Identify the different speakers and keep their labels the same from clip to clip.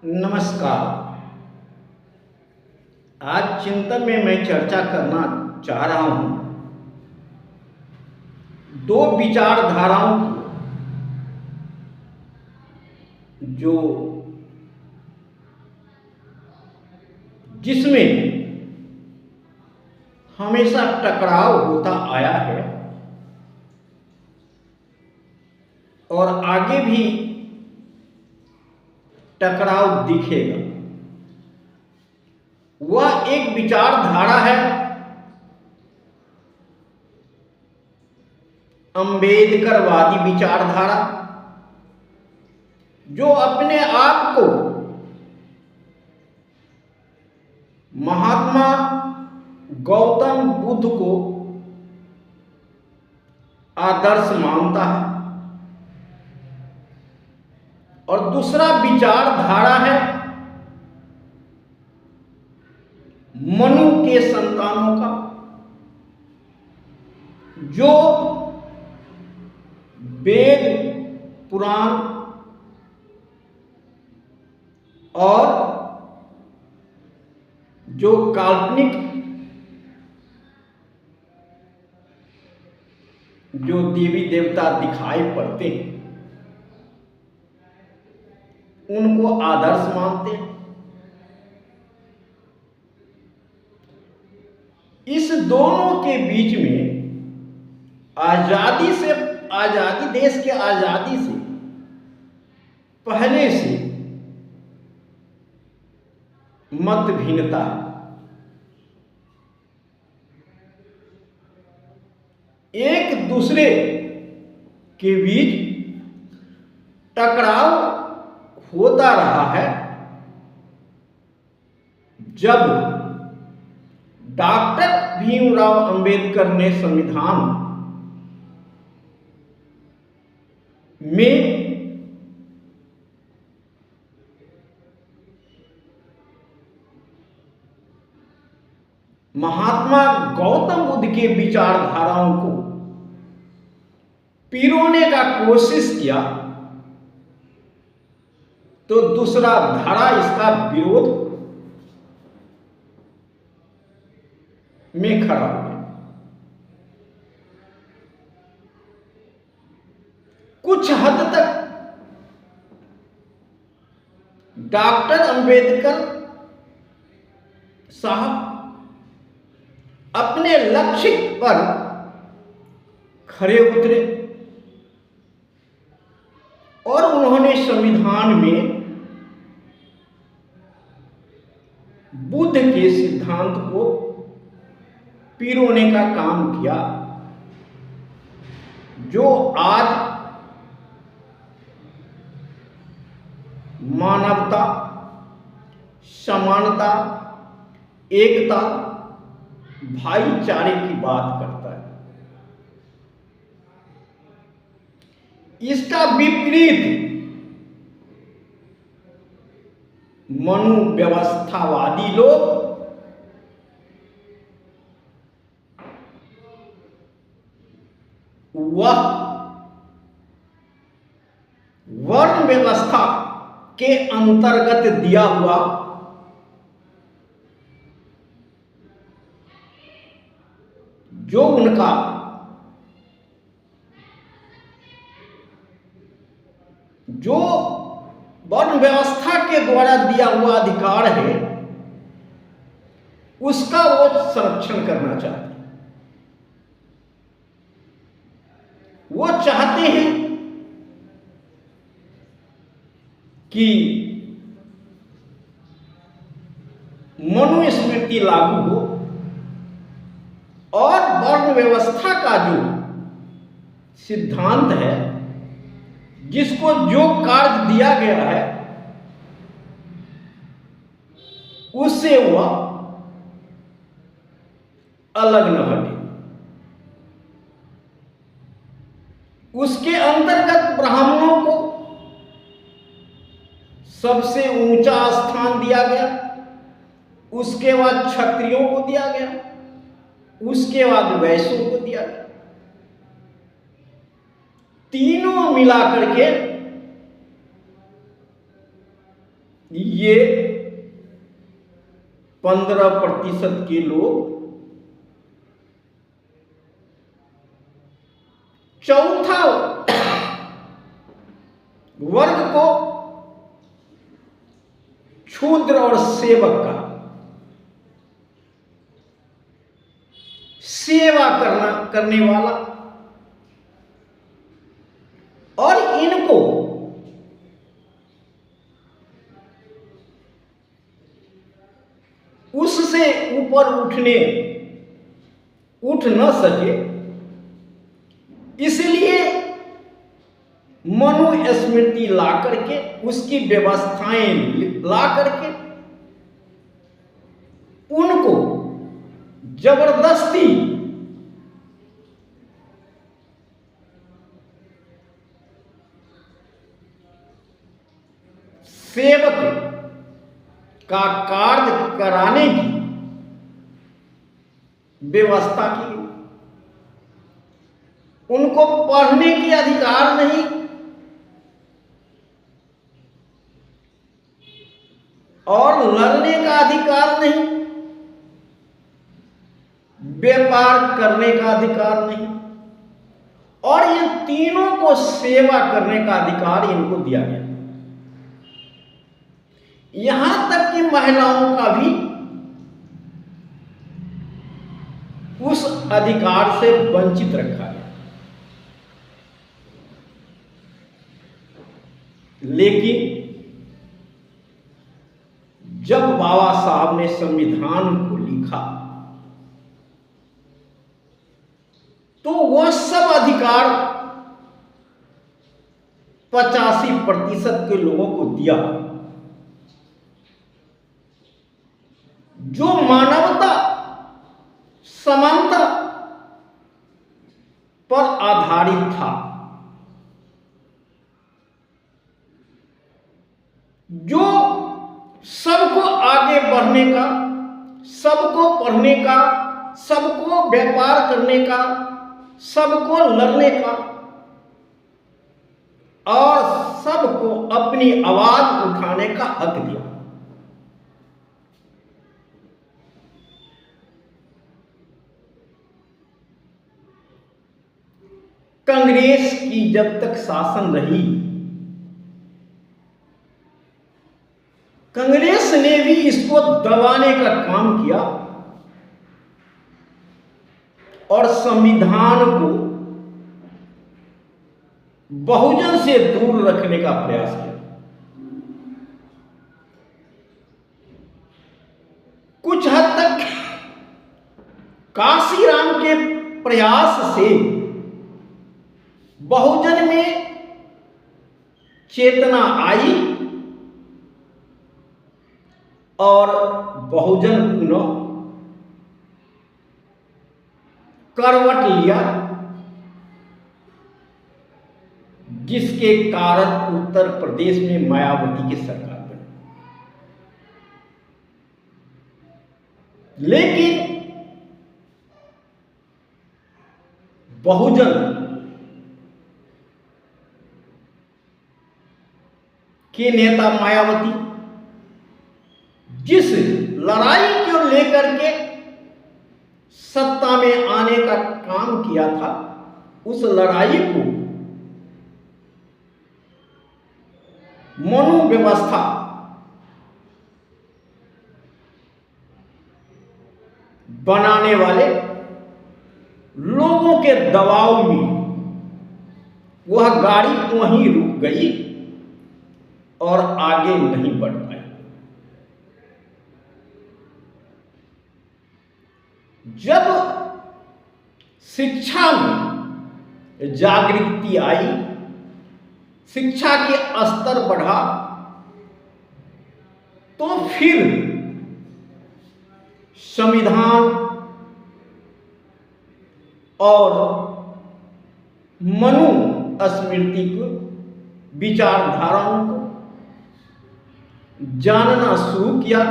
Speaker 1: नमस्कार। आज चिंतन में मैं चर्चा करना चाह रहा हूं दो विचारधाराओं को, जो जिसमें हमेशा टकराव होता आया है और आगे भी टकराव दिखेगा। वह एक विचारधारा है अम्बेडकरवादी विचारधारा, जो अपने आप को महात्मा गौतम बुद्ध को आदर्श मानता है, और दूसरा विचारधारा है मनु के संतानों का, जो वेद पुराण और जो काल्पनिक जो देवी देवता दिखाई पड़ते हैं उनको आदर्श मानते हैं। इस दोनों के बीच में देश के आजादी से पहले से मत भिन्नता है। एक दूसरे के बीच टकराव होता रहा है। जब डॉक्टर भीमराव अंबेडकर ने संविधान में महात्मा गौतम बुद्ध के विचारधाराओं को पिरोने का कोशिश किया, तो दूसरा धारा इसका विरोध में खड़ा हो गया। कुछ हद तक डॉक्टर अंबेडकर साहब अपने लक्ष्य पर खरे उतरे और उन्होंने संविधान में बुद्ध के सिद्धांत को पिरोने का काम किया, जो आज मानवता, समानता, एकता, भाईचारे की बात करता है। इसका विपरीत मनु व्यवस्थावादी लोग वह वर्ण व्यवस्था के अंतर्गत दिया हुआ जो उनका जो वर्ण व्यवस्था के द्वारा दिया हुआ अधिकार है उसका वो संरक्षण करना चाहते हैं। वो चाहते हैं कि मनुस्मृति लागू हो और वर्ण व्यवस्था का जो सिद्धांत है, जिसको जो कार्य दिया गया है उससे वह अलग न हटे। उसके अंतर्गत ब्राह्मणों को सबसे ऊंचा स्थान दिया गया, उसके बाद क्षत्रियों को दिया गया, उसके बाद वैश्यों को दिया गया। तीनों मिलाकर के ये 15% के लोग चौथा वर्ग को शूद्र और सेवक का सेवा करने वाला, और इनको उससे ऊपर उठ न सके, इसलिए मनुस्मृति ला करके, उसकी व्यवस्थाएं ला करके उनको जबरदस्ती सेवक का कार्य कराने की व्यवस्था की। उनको पढ़ने की अधिकार नहीं, और लड़ने का अधिकार नहीं, व्यापार करने का अधिकार नहीं, और ये तीनों को सेवा करने का अधिकार इनको दिया गया। यहां तक कि महिलाओं का भी उस अधिकार से वंचित रखा गया। लेकिन जब बाबा साहब ने संविधान को लिखा तो वह सब अधिकार 85% के लोगों को दिया, जो मानवता समानता पर आधारित था, जो सबको आगे बढ़ने का, सबको पढ़ने का, सबको व्यापार करने का, सबको लड़ने का, और सबको अपनी आवाज उठाने का हक दिया। कांग्रेस की जब तक शासन रही, कांग्रेस ने भी इसको दबाने का काम किया और संविधान को बहुजन से दूर रखने का प्रयास किया। कुछ हद तक काशीराम के प्रयास से बहुजन में चेतना आई और बहुजन पुनः करवट लिया, जिसके कारण उत्तर प्रदेश में मायावती की सरकार बनी। लेकिन बहुजन के नेता मायावती जिस लड़ाई को लेकर के सत्ता में आने का काम किया था, उस लड़ाई को मनु व्यवस्था बनाने वाले लोगों के दबाव में वह गाड़ी वहीं रुक गई और आगे नहीं बढ़ पाई। जब शिक्षा में जागृति आई, शिक्षा के स्तर बढ़ा, तो फिर संविधान और मनुस्मृति को, विचारधाराओं को जानना शुरू किया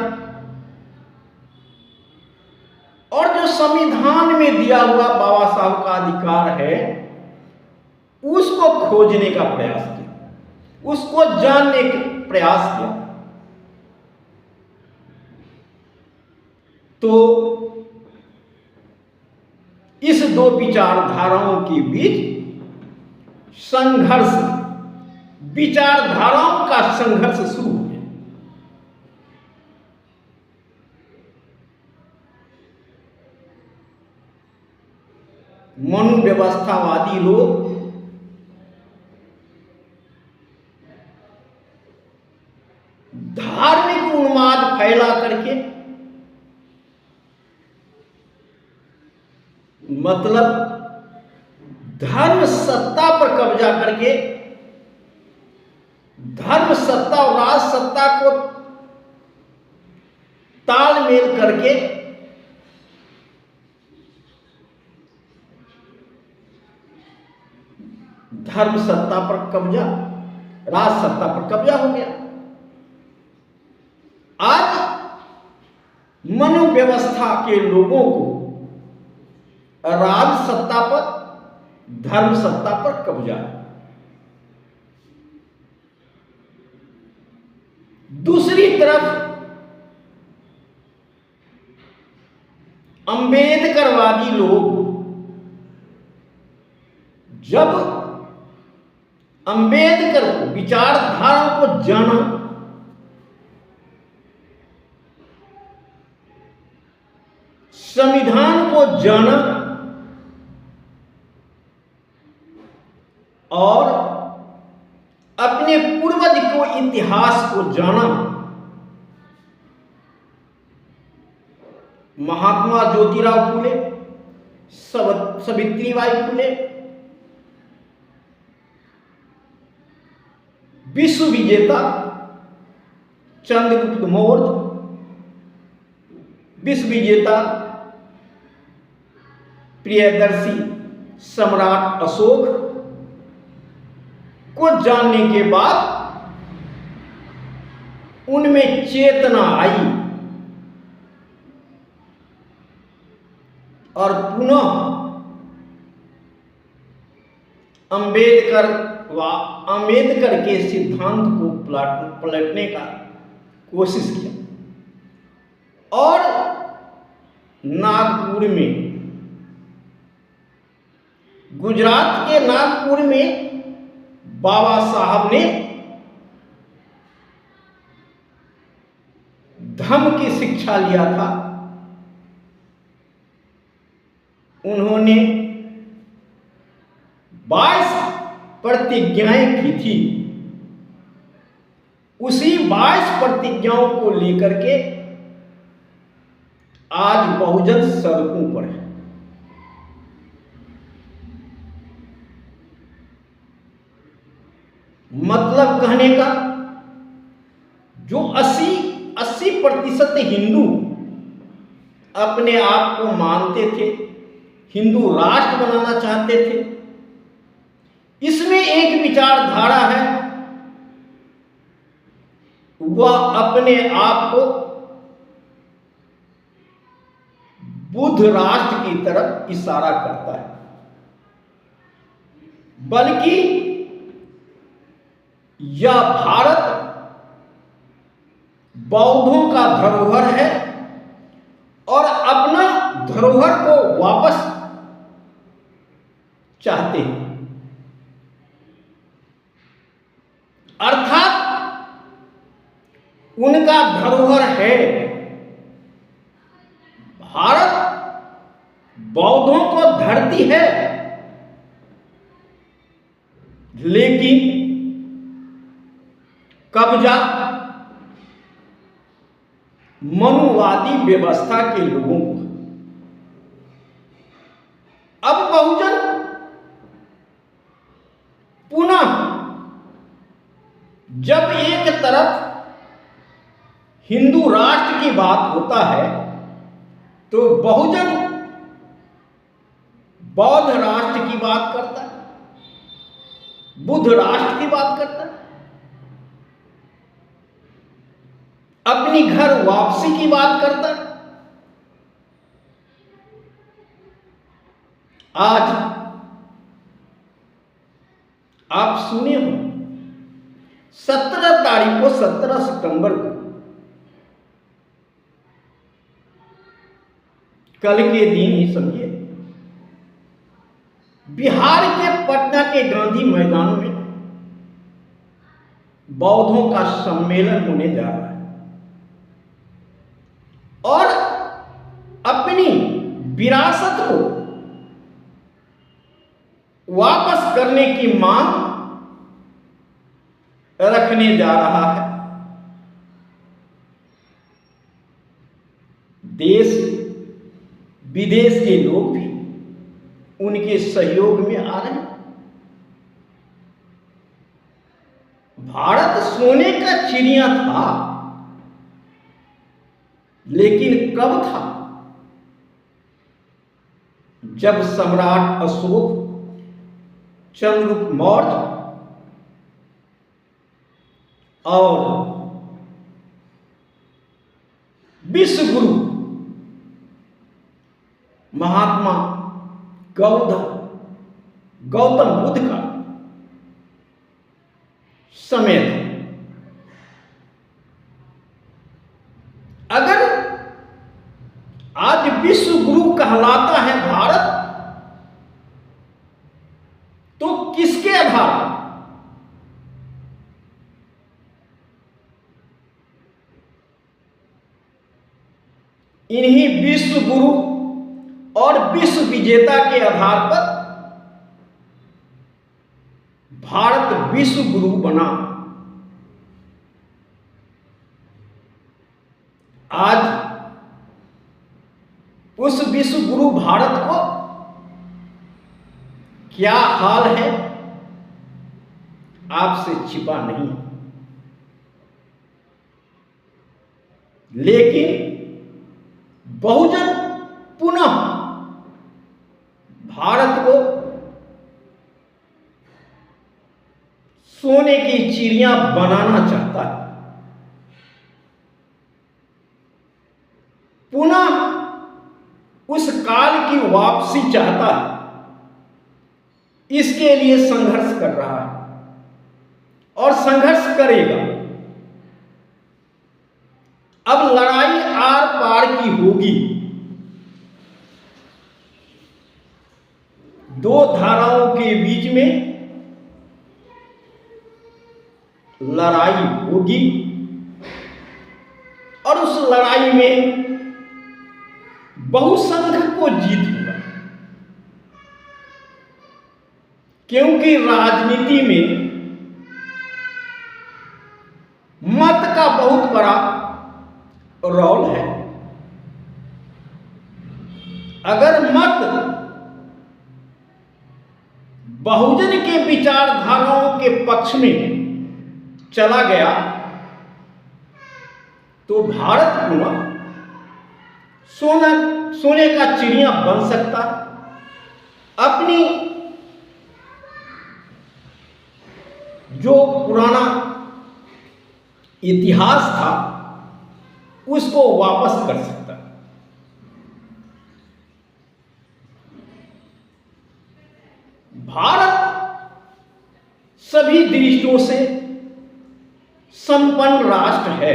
Speaker 1: और जो संविधान में दिया हुआ बाबा साहब का अधिकार है उसको खोजने का प्रयास किया, उसको जानने का प्रयास किया। तो इस दो विचारधाराओं के बीच संघर्ष, विचारधाराओं का संघर्ष शुरू हो गया। मनोव्यवस्थावादी लोग धार्मिक उन्माद फैला करके, मतलब धर्म सत्ता पर कब्जा करके, धर्म सत्ता और राज सत्ता को तालमेल करके धर्म सत्ता पर कब्जा, राज सत्ता पर कब्जा हो गया। आज मनोव्यवस्था के लोगों को राज सत्ता पर, धर्म सत्ता पर कब्जा है। दूसरी तरफ अंबेडकरवादी लोग, जब अंबेडकर को, विचारधारा को जाना, संविधान को जाना और अपने पूर्वज को, इतिहास को जाना, महात्मा ज्योतिराव फूले, सावित्रीबाई फूले, विश्व विजेता चंद्रगुप्त मौर्य, विश्व विजेता प्रियदर्शी सम्राट अशोक को जानने के बाद उनमें चेतना आई और पुनः अंबेडकर के सिद्धांत को पलटने का कोशिश किया और नागपुर में, गुजरात के नागपुर में बाबा साहब ने धम्म की शिक्षा लिया था। उन्होंने 22 प्रतिज्ञाएं की थी। उसी 22 प्रतिज्ञाओं को लेकर के आज बहुजन सड़कों पर है। मतलब कहने का, जो 80% हिंदू अपने आप को मानते थे, हिंदू राष्ट्र बनाना चाहते थे, इसमें एक विचारधारा है, वह अपने आप को बुद्ध राष्ट्र की तरफ इशारा करता है, बल्कि यह भारत बौद्धों का धरोहर है और अपना धरोहर को वापस चाहते हैं। अर्थात उनका धरोहर है भारत, बौद्धों को धरती है, लेकिन कब्जा मनुवादी व्यवस्था के लोगों को। अब बहुजन पुनः जब एक तरफ हिंदू राष्ट्र की बात होता है तो बहुजन बौद्ध राष्ट्र की बात करता है, बुद्ध राष्ट्र की बात करता है, अपनी घर वापसी की बात करता है। आज आप सुने हो 17 तारीख को, 17 सितंबर को कल के दिन ही समझिए बिहार के पटना के गांधी मैदान में बौद्धों का सम्मेलन होने जा रहा है और अपनी विरासत को वापस करने की मांग रखने जा रहा है। देश विदेश के लोग भी उनके सहयोग में आ रहे हैं। भारत सोने का चिड़िया था, लेकिन कब था? जब सम्राट अशोक, चंद्रगुप्त मौर्य और विश्व गुरु महात्मा गौतम बुद्ध का समय था। अगर आज विश्व गुरु कहलाता है भारत, तो किसके आधार पर? इन्हीं विश्व गुरु और विश्व विजेता के आधार पर भारत विश्व गुरु बना। आज उस विश्व गुरु भारत को क्या हाल है, आपसे छिपा नहीं। लेकिन बहुजन पुनः भारत को सोने की चिड़िया बनाना चाहता है, पुनः उस काल की वापसी चाहता है। इसके लिए संघर्ष कर रहा है और संघर्ष करेगा। अब लड़ाई आर पार की होगी। दो धाराओं के बीच में लड़ाई होगी और उस लड़ाई में बहुसंघ को जीत होगा, क्योंकि राजनीति में मत का बहुत बड़ा रोल है। अगर मत बहुजन के विचारधाराओं के पक्ष में चला गया तो भारत पुनः सोने का चिड़िया बन सकता। अपनी जो पुराना इतिहास था उसको वापस कर सकता। भारत सभी दृष्टियों से संपन्न राष्ट्र है,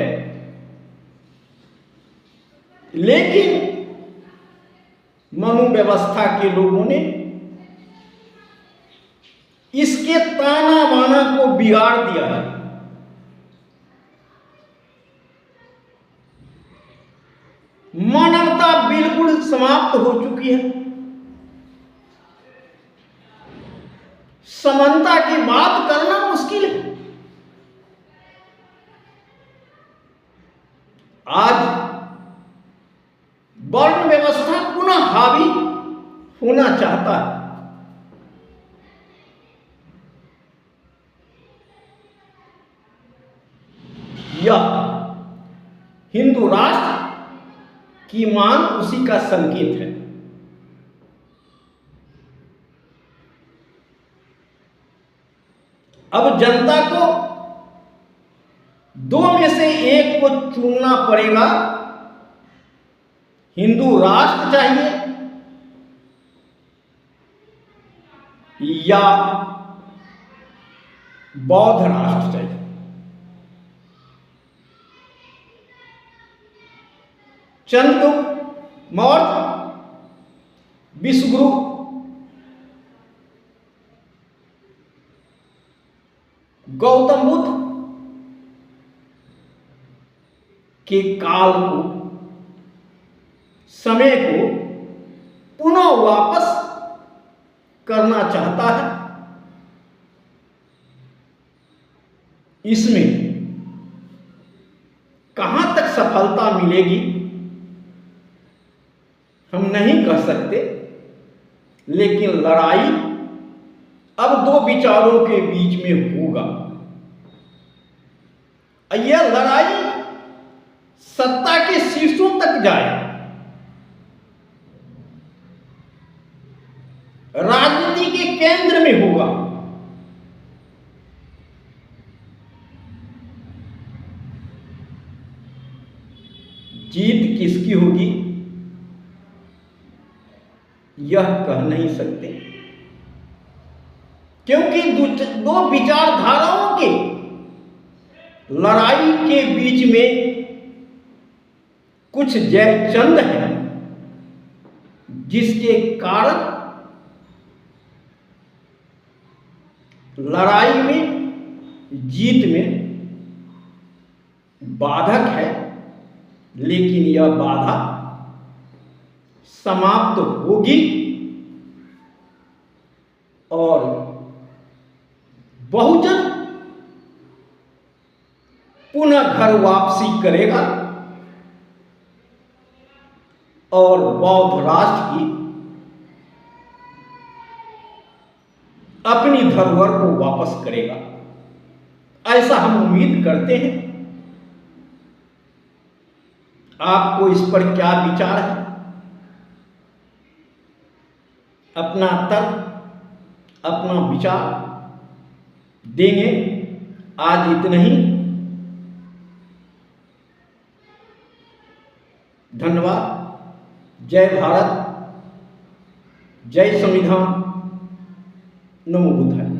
Speaker 1: लेकिन मनोव्यवस्था के लोगों ने इसके ताना बाना को बिगाड़ दिया है। मानवता बिल्कुल समाप्त हो चुकी है। समानता की बात करना मुश्किल है। आज वर्ण व्यवस्था पुनः हावी होना चाहता है। यह हिंदू राष्ट्र की मांग उसी का संकेत है। अब जनता को दो में से एक को चुनना पड़ेगा। हिंदू राष्ट्र चाहिए या बौद्ध राष्ट्र चाहिए। चंद्रगुप्त मौर्य विश्वगुरु गौतम बुद्ध के काल को, समय को पुनः वापस करना चाहता है। इसमें कहां तक सफलता मिलेगी हम नहीं कह सकते, लेकिन लड़ाई अब दो विचारों के बीच में होगा। यह लड़ाई सत्ता के शीर्षों तक जाए, राजनीति के केंद्र में होगा। जीत किसकी होगी यह कह नहीं सकते, क्योंकि दो विचारधाराओं के लड़ाई के बीच में कुछ जयचंद हैं, जिसके कारण लड़ाई में, जीत में बाधक है, लेकिन यह बाधा समाप्त होगी और बहुजन पुनः घर वापसी करेगा और बौद्ध राष्ट्र की अपनी धरोहर को वापस करेगा। ऐसा हम उम्मीद करते हैं। आपको इस पर क्या विचार है? अपना तर्क, अपना विचार देंगे। आज इतना ही। धन्यवाद। जय भारत, जय संविधान, नमो बुद्धाय।